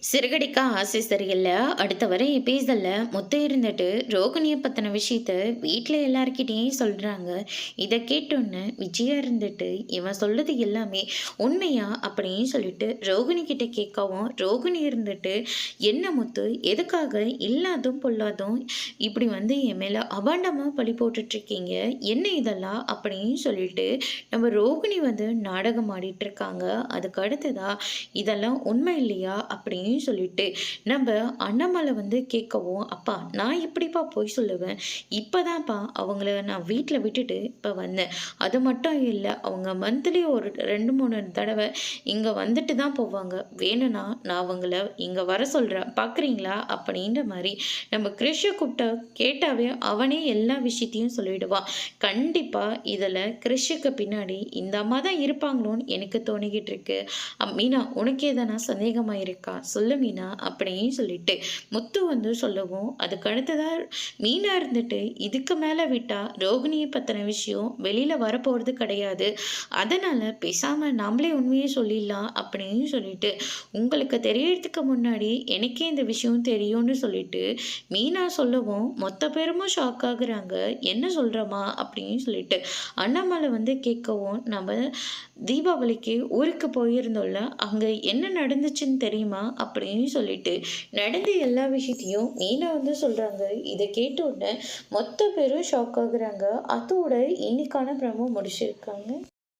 சிறகடிக்க ஆசை சரியில்ல. அடுத்த வர எபிசோட்ல முத்து இருந்துட்டு ரோகிணிய பத்தின விஷயத்த வீட்ல எல்லார்கிட்டயும் சொல்றாங்க. இத கேட்டோன்னே விஜயா இருந்துட்டு இவன் சொல்றது எல்லாமே உண்மையா அப்படின்னு சொல்லிட்டு ரோகிணி கிட்ட கேட்கவும், ரோகிணி இருந்துட்டு என்ன முத்து எதுக்காக இல்லாதும் பொல்லாதும் இப்படி என் மேல அபாண்டமா பழி போட்டுட்டு இருக்கீங்க. என்ன இதெல்லாம் அப்படின்னு சொல்லிட்டு நம்ம ரோகிணி நாடகம் ஆடிட்டு இருக்காங்க. அதுக்கு அடுத்ததா இதெல்லாம் உண்மை இல்லையா அப்படின்னு சொல்லிட்டு நம்ம அண்ணாமலை கேட்கவும், அப்பா நான் எப்படிப்பா பொய் சொல்லுவேன், இப்பதான்ப்பா அவங்கள நான் வீட்டில் விட்டுட்டு இப்போ வந்தேன். அது மட்டும் இல்லை, அவங்க மந்த்லி ஒரு 2-3 தடவை இங்கே வந்துட்டு தான் போவாங்க. வேணும்னா நான் அவங்கள இங்கே வர சொல்கிறேன், பார்க்குறீங்களா அப்படின்ற மாதிரி நம்ம கிருஷை கூப்பிட்ட கேட்டாவே அவனே எல்லா விஷயத்தையும் சொல்லிடுவான். கண்டிப்பாக இதில் கிருஷுக்கு பின்னாடி இந்த அம்மா தான் இருப்பாங்களோன்னு எனக்கு தோணிக்கிட்டு இருக்கு. மீனா உனக்கு எதனா சந்தேகமாக இருக்கா சொல்லு மீனா அப்படின்னு சொல்லிட்டு முத்து சொல்லவும், அதுக்கு அடுத்ததா மீனா இருந்துட்டு இதுக்கு மேலே விட்டா ரோகிணியை பற்றின விஷயம் வெளியில் வரப்போகிறது கிடையாது, அதனால் பேசாம நாமளே உண்மையை சொல்லிடலாம் அப்படின்னு சொல்லிட்டு உங்களுக்கு தெரியறதுக்கு முன்னாடி எனக்கே இந்த விஷயம் தெரியும்னு சொல்லிட்டு மீனா சொல்லவும் மொத்த பேருமும் ஷாக் ஆகுறாங்க. என்ன சொல்கிறோமா அப்படின்னு சொல்லிட்டு அண்ணாமலை கேட்கவும், நம்ம தீபாவளிக்கு ஊருக்கு போயிருந்தோம்ல, அங்கே என்ன நடந்துச்சுன்னு தெரியுமா அப்படின்னு சொல்லிட்டு நடந்த எல்லா விஷயத்தையும் மீனா சொல்கிறாங்க. இதை கேட்ட உடனே மொத்த பேரும் ஷாக் ஆகுறாங்க. அதோட இன்னைக்கான ப்ரோமோ முடிச்சிருக்காங்க.